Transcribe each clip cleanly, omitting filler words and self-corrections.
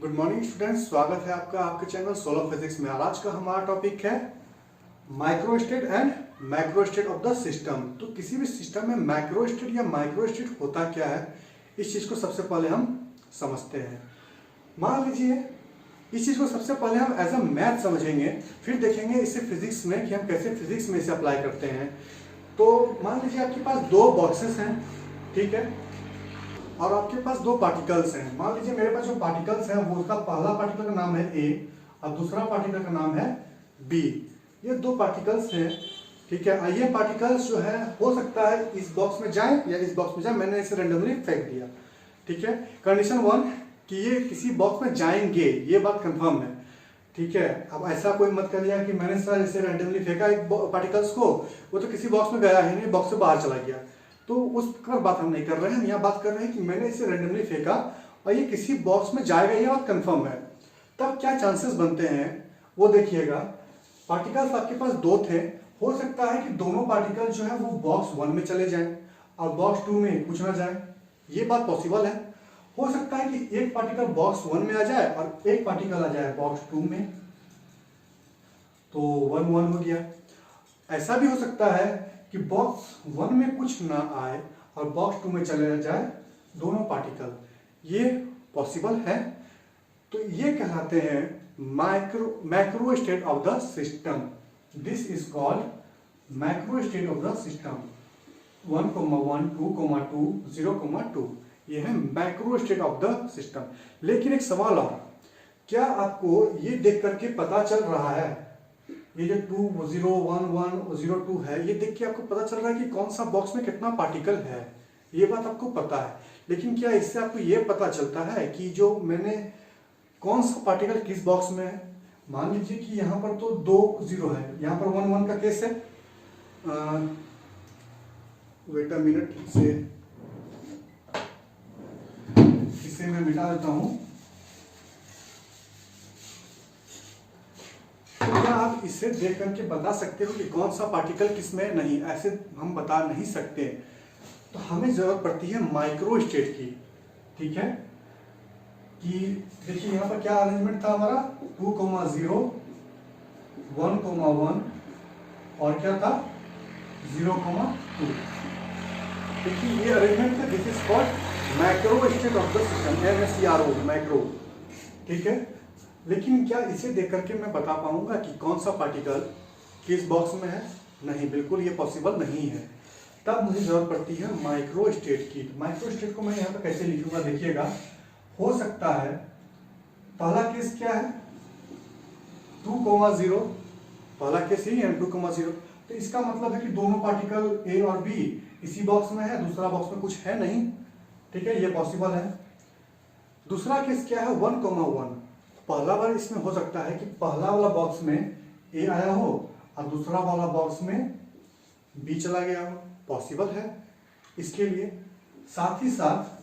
Good morning students, स्वागत है आपका आपके चैनल सोलर फिजिक्स में। आज का हमारा टॉपिक है microstate and macrostate of the system. तो किसी भी सिस्टम में मैक्रोस्टेट या माइक्रोस्टेट होता क्या है, इस चीज को सबसे पहले हम समझते हैं। मान लीजिए इस चीज को सबसे पहले हम एज अ मैथ समझेंगे, फिर देखेंगे इसे फिजिक्स में कि हम कैसे फिजिक्स में इसे अप्लाई करते हैं। तो मान लीजिए आपके पास दो बॉक्सेस हैं, ठीक है, और आपके पास दो पार्टिकल्स हैं। मान लीजिए मेरे पास जो पार्टिकल्स हैं वो, उसका पहला पार्टिकल का नाम है ए और दूसरा पार्टिकल का नाम है बी। ये दो पार्टिकल्स हैं, ठीक है। ये पार्टिकल्स जो है हो सकता है इस बॉक्स में जाए या इस बॉक्स में जाए, मैंने इसे रेंडमली फेंक दिया, ठीक है। कंडीशन वन कि ये किसी बॉक्स में जाएंगे, ये बात कंफर्म है, ठीक है। अब ऐसा कोई मत करिए कि मैंने सर इसे रेंडमली फेंका एक पार्टिकल्स को, वो तो किसी बॉक्स में गया ही नहीं, बॉक्स से बाहर चला गया। तो उस पर बात हम नहीं कर रहे हैं, हम यहाँ बात कर रहे हैं कि मैंने इसे रेंडमली फेंका और ये किसी बॉक्स में जाएगा, ये बात कंफर्म है। तब क्या चांसेस बनते हैं वो देखिएगा। पार्टिकल्स आपके पास दो थे, हो सकता है कि दोनों पार्टिकल जो है वो बॉक्स वन में चले जाएं और बॉक्स टू में कुछ ना जाए, ये बात पॉसिबल है। हो सकता है कि एक पार्टिकल बॉक्स वन में आ जाए और एक पार्टिकल आ जाए बॉक्स टू में, तो वन वन हो गया। ऐसा भी हो सकता है कि बॉक्स वन में कुछ ना आए और बॉक्स टू में चले जाए दोनों पार्टिकल, ये पॉसिबल है। तो ये कहलाते हैं macro state of the system. This is called macro state of the system. 1,1 2,2 0,2 ये है macro state of the system. लेकिन एक सवाल और, क्या आपको ये देख करके पता चल रहा है, ये जो 2 0 1 1 0 2 है, ये देख के आपको पता चल रहा है कि कौन सा बॉक्स में कितना पार्टिकल है, ये बात आपको पता है। लेकिन क्या इससे आपको ये पता चलता है कि जो मैंने कौन सा पार्टिकल किस बॉक्स में है? मान लीजिए कि यहाँ पर तो 2 0 है, यहाँ पर 1 1 का केस है। वेट अ मिनट, इसे मैं मिटा देता हूं। तो क्या आप इसे देख करके बता सकते हो कि कौन सा पार्टिकल किस में नहीं? ऐसे हम बता नहीं सकते, तो हमें जरूरत पड़ती है माइक्रो स्टेट की, ठीक है। कि देखिए यहाँ पर क्या अरेंजमेंट था हमारा, 2,0 1,1 और क्या था 0,2। देखिए ये अरेंजमेंट है, this is called macro state of the system, MSCRO macro, ठीक है। लेकिन क्या इसे देख करके मैं बता पाऊंगा कि कौन सा पार्टिकल किस बॉक्स में है? नहीं, बिल्कुल ये पॉसिबल नहीं है। तब मुझे जरूरत पड़ती है माइक्रो स्टेट की। माइक्रो स्टेट को मैं यहाँ पर कैसे लिखूंगा, देखिएगा। हो सकता है पहला केस क्या है, 2,0, पहला केस ही है 2,0। तो इसका मतलब है कि दोनों पार्टिकल ए और बी इसी बॉक्स में है, दूसरा बॉक्स में कुछ है नहीं, ठीक है, ये पॉसिबल है। दूसरा केस क्या है, 1,1। पहला बार इसमें हो सकता है कि पहला वाला बॉक्स में ए आया हो और दूसरा वाला बॉक्स में बी चला गया हो, पॉसिबल है इसके लिए। साथ ही साथ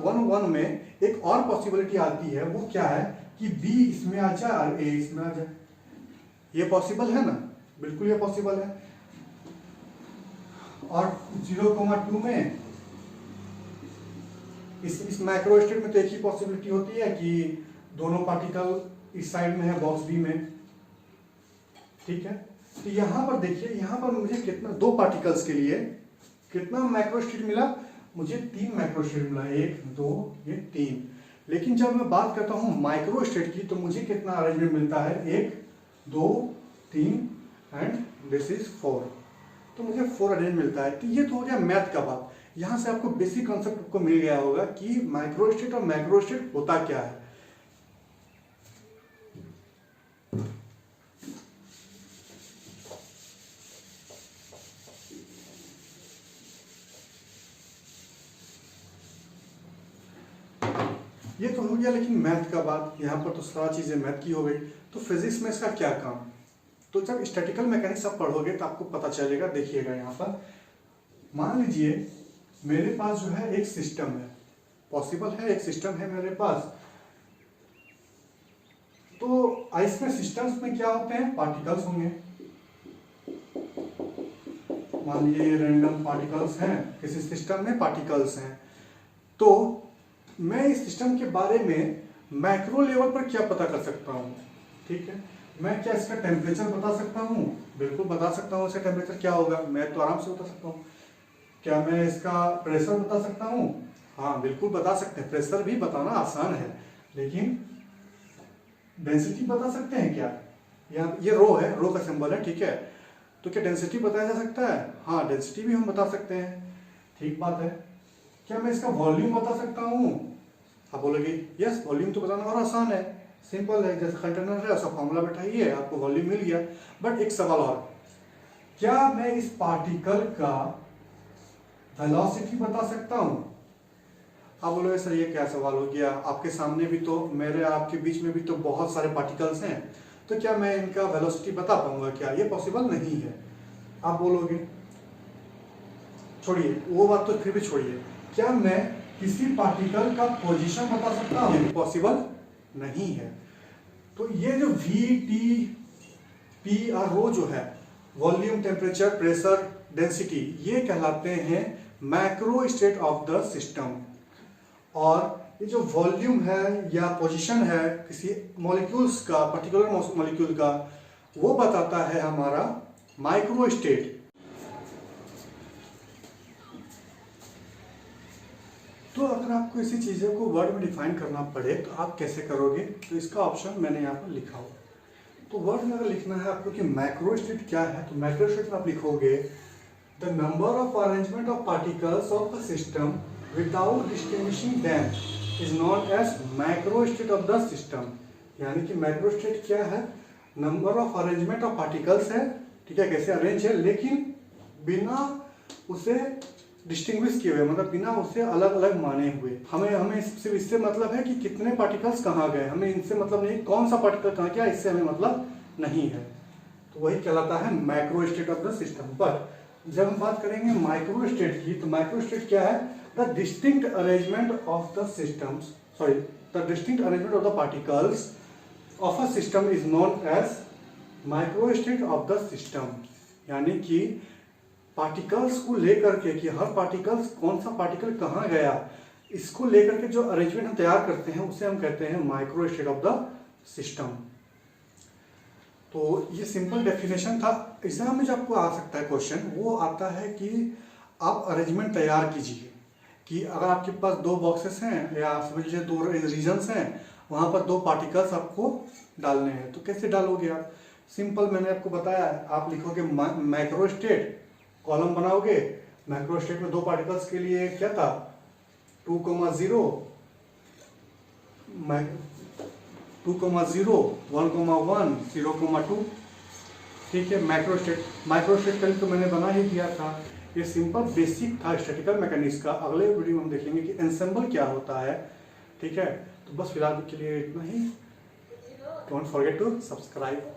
1 1 में एक और पॉसिबिलिटी आती है, वो क्या है कि बी इसमें आ जाए और ए इसमें आ जाए, ये पॉसिबल है ना, बिल्कुल ये पॉसिबल है। और 0,2 में इस माइक्रो स्टेट में तो एक ही पॉसिबिलिटी होती है कि दोनों पार्टिकल इस साइड में है बॉक्स बी में, ठीक है। तो यहाँ पर देखिए, यहाँ पर मुझे कितना, दो पार्टिकल्स के लिए कितना माइक्रो स्टेट मिला, मुझे 3 माइक्रो स्टेट मिला, 1 2 ये 3। लेकिन जब मैं बात करता हूँ माइक्रो स्टेट की, तो मुझे कितना अरेंजमेंट मिलता है, 1 2 3 एंड दिस इज 4, तो मुझे 4 अरेंजमेंट मिलता है। तो ये तो हो गया मैथ का बात। यहां से आपको बेसिक कॉन्सेप्ट को मिल गया होगा कि माइक्रो स्टेट और मैक्रो स्टेट होता क्या है। ये तो हो गया लेकिन मैथ का बात, यहाँ पर तो सारा चीजें मैथ की हो गई। तो फिजिक्स में इसका क्या काम? तो जब स्टैटिकल मैकेनिक्स आप पढ़ोगे तो आपको पता चलेगा। देखिएगा यहाँ पर मान लीजिए मेरे पास जो है एक सिस्टम है, पॉसिबल है एक सिस्टम है मेरे पास। तो इसमें सिस्टम्स में क्या होते हैं, पार्टिकल्स होंगे। मान लीजिए रैंडम पार्टिकल्स हैं, किसी सिस्टम में पार्टिकल्स हैं। तो मैं इस सिस्टम के बारे में मैक्रो लेवल पर क्या पता कर सकता हूँ, ठीक है। मैं क्या इसका टेम्परेचर बता सकता हूँ, बिल्कुल बता सकता हूँ। इसका टेम्परेचर क्या होगा, मैं तो आराम से बता सकता हूँ। क्या मैं इसका प्रेशर बता सकता हूँ, हाँ बिल्कुल बता सकते हैं। प्रेशर भी बताना आसान है, लेकिन डेंसिटी बता सकते हैं क्या? यहाँ ये रो है, रो का सिंबल है, ठीक है। तो क्या डेंसिटी बताया जा सकता है? हाँ डेंसिटी भी हम बता सकते हैं, ठीक बात है। क्या मैं इसका वॉल्यूम बता सकता हूँ? आप बोलोगे यस, वॉल्यूम तो बताना और आसान है, सिंपल है। जैसे कंटेनर है उसका फॉर्मूला बैठाइए, आपको वॉल्यूम मिल गया। बट एक सवाल और, क्या मैं इस पार्टिकल का वेलोसिटी बता सकता हूँ? आप बोलोगे सर ये क्या सवाल हो गया, आपके सामने भी तो, मेरे आपके बीच में भी तो बहुत सारे पार्टिकल्स हैं, तो क्या मैं इनका वेलोसिटी बता पाऊंगा क्या? ये पॉसिबल नहीं है। आप बोलोगे, छोड़िए वो बात तो फिर भी छोड़िए, क्या मैं किसी पार्टिकल का पोजीशन बता सकता हूँ? ये पॉसिबल नहीं है। तो ये जो V, T, P और रो जो है, वॉल्यूम, टेम्परेचर, प्रेशर, डेंसिटी, ये कहलाते हैं macro state of the system. और ये जो वॉल्यूम है या पोजीशन है किसी मॉलिक्यूल्स का, पर्टिकुलर मॉलिक्यूल का, वो बताता है हमारा माइक्रो स्टेट। तो अगर आपको इसी चीज़ों को वर्ड में डिफाइन करना पड़े तो आप कैसे करोगे? तो इसका ऑप्शन मैंने यहाँ पर लिखा हो। तो वर्ड में अगर लिखना है आपको कि मैक्रो स्टेट क्या है, तो मैक्रो स्टेट में आप लिखोगे the number of arrangement of particles of a system without distinguishing them is known as macro state of the system. यानी कि मैक्रो स्टेट क्या है? Number of arrangement of particles है, ठीक है, कैसे अरेंज है, लेकिन बिना उसे डिस्टिंग्विश किए हुए, मतलब बिना उससे अलग अलग माने हुए। हमें सिर्फ इससे मतलब है कि कितने पार्टिकल्स कहाँ गए, हमें इनसे मतलब नहीं कौन सा पार्टिकल कहाँ गया, इससे हमें मतलब नहीं है। तो वही कहलाता है macro state of the system. But जब हम बात करेंगे माइक्रो स्टेट की, तो माइक्रो स्टेट क्या है? The distinct arrangement of the systems, sorry, the distinct arrangement of the particles of a system is known as micro state of the system. यानी कि पार्टिकल्स को लेकर के, कि हर पार्टिकल्स, कौन सा पार्टिकल कहाँ गया, इसको लेकर के जो अरेंजमेंट हम तैयार करते हैं उसे हम कहते हैं micro state of the system. तो ये सिंपल डेफिनेशन था। एग्जाम में जो आपको आ सकता है क्वेश्चन, वो आता है कि आप अरेंजमेंट तैयार कीजिए, कि अगर आपके पास दो बॉक्सेस हैं या समझ लीजिए दो रीजन्स हैं, वहाँ पर दो पार्टिकल्स आपको डालने हैं, तो कैसे डालोगे आप? सिंपल, मैंने आपको बताया, आप लिखोगे मैक्रो स्टेट, कॉलम बनाओगे, मैक्रो स्टेट में दो पार्टिकल्स के लिए क्या था, 2,0, 2,0, 1,1, 0,2, ठीक है। माइक्रो स्टेट कल तो मैंने बना ही दिया था। ये सिंपल बेसिक था स्टैटिकल मैकेनिक्स का। अगले वीडियो में हम देखेंगे कि एंसेंबल क्या होता है, ठीक है। तो बस फिलहाल के लिए इतना ही। Don't forget to subscribe.